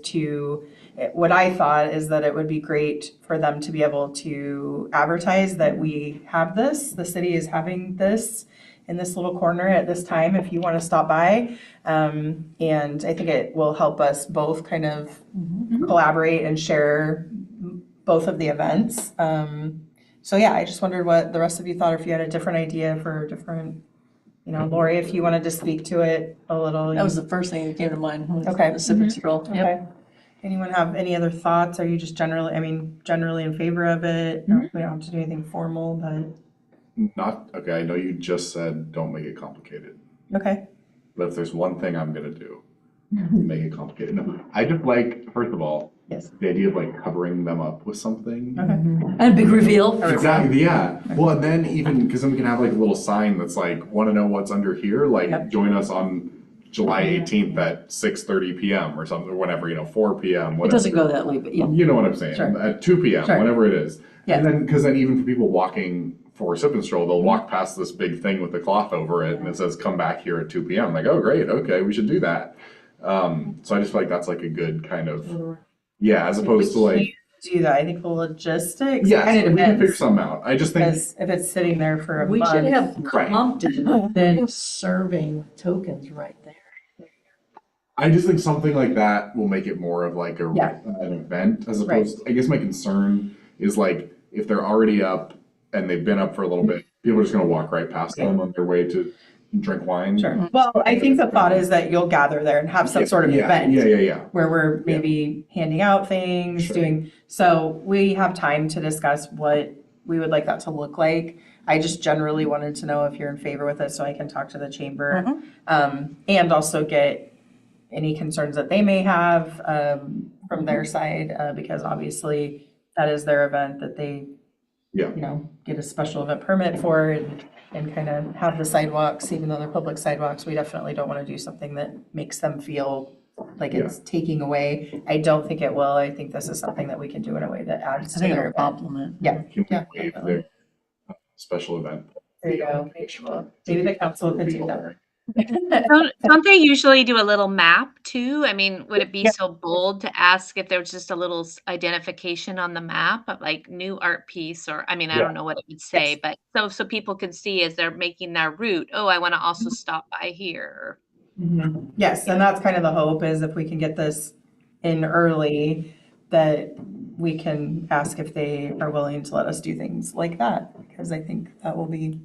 what I thought is that it would be great for them to be able to advertise that we have this, the city is having this in this little corner at this time if you want to stop by. And I think it will help us both kind of collaborate and share both of the events. So yeah, I just wondered what the rest of you thought, if you had a different idea for a different you know, Lori, if you wanted to speak to it a little. That was the first thing that came to mind. Was Okay. The sip and scroll. Yep. Okay. Anyone have any other thoughts? Are you just generally in favor of it? We don't have to do anything formal, but, Okay, I know you just said don't make it complicated, okay. but if there's one thing I'm gonna do, make it complicated. No, I just like, first of all, Yes. the idea of like covering them up with something. Okay. And a big reveal. Exactly, yeah. Well, and then even, because then we can have like a little sign that's like, want to know what's under here? Like, Yep. join us on July 18th at 6:30 PM or something, or whenever, 4 PM, It whatever. doesn't go that late, but yeah. You know what I'm saying? Sure. At 2 PM, Sure. whenever it is. Yeah. And then, because then even for people walking for Sip and Stroll, they'll walk past this big thing with the cloth over it and it says, come back here at 2 PM. Like, oh, great, okay, we should do that. So I just feel like that's like a good kind of, yeah, as opposed to We like, can't do that. I think the logistics. yes, kind of we can figure depends. something out. I just think, Because if it's sitting there for a We should month. have Right. Compton then serving tokens right there. I just think something like that will make it more of like Yeah. an event as Right. opposed, I guess my concern is like, if they're already up and they've been up for a little bit, people are just gonna walk right past them on their way to drink wine. Sure. Well, I think the thought is that you'll gather there and have some sort of Yeah, event. Yeah. Where we're maybe handing out things, Sure. so we have time to discuss what we would like that to look like. I just generally wanted to know if you're in favor with it, so I can talk to the chamber. And also get any concerns that they may have, from their side, because obviously that is their event that they, Yeah. get a special event permit for and kind of have the sidewalks, even though they're public sidewalks. We definitely don't want to do something that makes them feel like it's taking away. I don't think it will. I think this is something that we can do in a way that adds I to think their it'll event. compliment. Yeah, Can yeah, we waive definitely. their special event? There you go. Maybe the council could do that. Don't they usually do a little map too? I mean, would it be so bold to ask if there was just a little identification on the map of like new art piece or, I mean, I Yeah. don't know what it would say, but so people can see as they're making their route, oh, I want to also stop by here. Yes, and that's kind of the hope is if we can get this in early, that we can ask if they are willing to let us do things like that. Because I think that will be,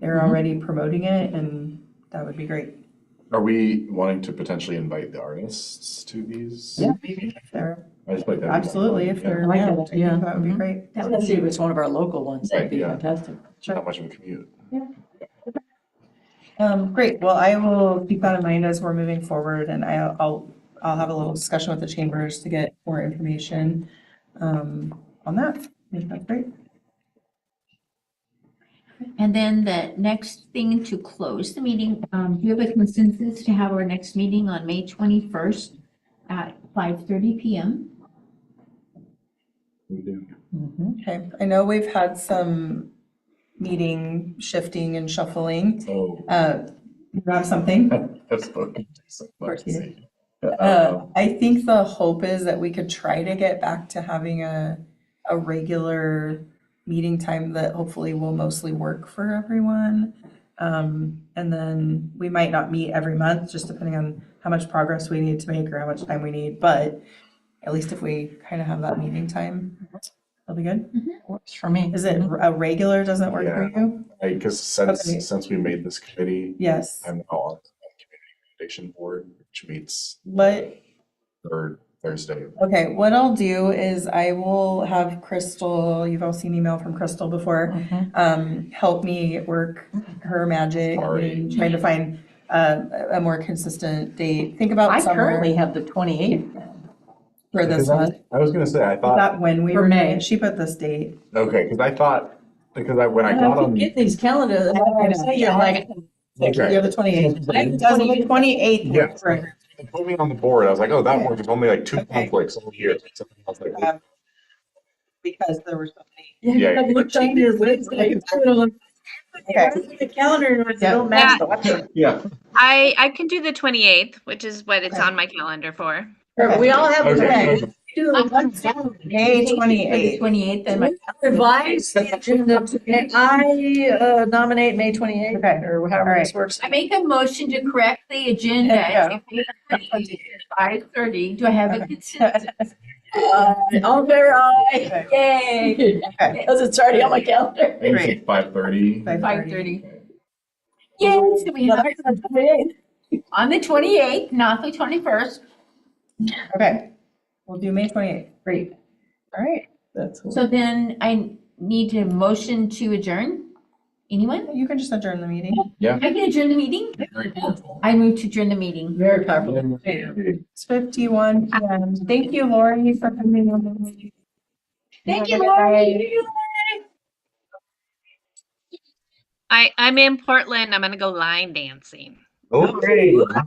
they're already promoting it and that would be great. Are we wanting to potentially invite the artists to these? Maybe if they're, I just like that. absolutely, if they're, I like yeah, that, I think yeah. that would be Mhm. great. Especially if it's one of our local ones, that'd be Right, yeah. fantastic. Not much of a commute. Great, well, I will keep that in mind as we're moving forward and I'll have a little discussion with the chambers to get more information on that. I think that's great. And then the next thing to close the meeting, do you have a consensus to have our next meeting on May 21st at 5:30 PM? We do. Okay, I know we've had some meeting shifting and shuffling. So You have something? that's what. course you I think the hope is that we could try to get back to having a regular meeting time that hopefully will mostly work for everyone. And then we might not meet every month, just depending on how much progress we need to make or how much time we need, but at least if we kind of have that meeting time, that'll be good. Works for me. Is it a regular, doesn't work for you? Because Okay. since we made this committee, Yes. I'm now on the community foundation board, which meets What, third Thursday. okay, what I'll do is I will have Crystal, you've all seen email from Crystal before, help me work her magic Sorry. in trying to find a more consistent date. Think about I somewhere currently have the 28th. for this Because I was- month. I was gonna say, I Is thought, that when we For were doing May. it? She put this date. okay, because I thought, when I I got on. get these calendars, you're like, You have the 28th. I have the Doesn't the 28th. 28th work Yeah. for her? They put me on the board, I was like, oh, that Okay. works, there's only like 2 Okay. conflicts all year. I was like, Because there were so many. Yeah. I looked on your website. Okay. The calendar was Yeah. so messed up. yeah. I can do the 28th, which is what it's Okay. on my calendar for. We all have. Okay. Do the one calendar. May 28th. 28th, and Revise the agenda. I nominate May 28th, Okay. or however All this right. works. I make a motion to correct the agenda Yeah. at 5:30. Do I have a consensus? All in favor, aye. Yay! Okay. Because it's already on my calendar. Maybe 5:30. 5:30. Yes, we have it on the 28th, not the 21st. Okay, we'll do May 28th. Great. All right. That's So then I need to motion to adjourn. Anyone? You can just adjourn the meeting. Yeah. I can adjourn the meeting? I move to adjourn the meeting. very powerful. It's 51 p.m. Thank you, Lori, for coming on. Thank you, Have a good Lori. night. I'm in Portland. I'm gonna go line dancing. Oh, great. Bye.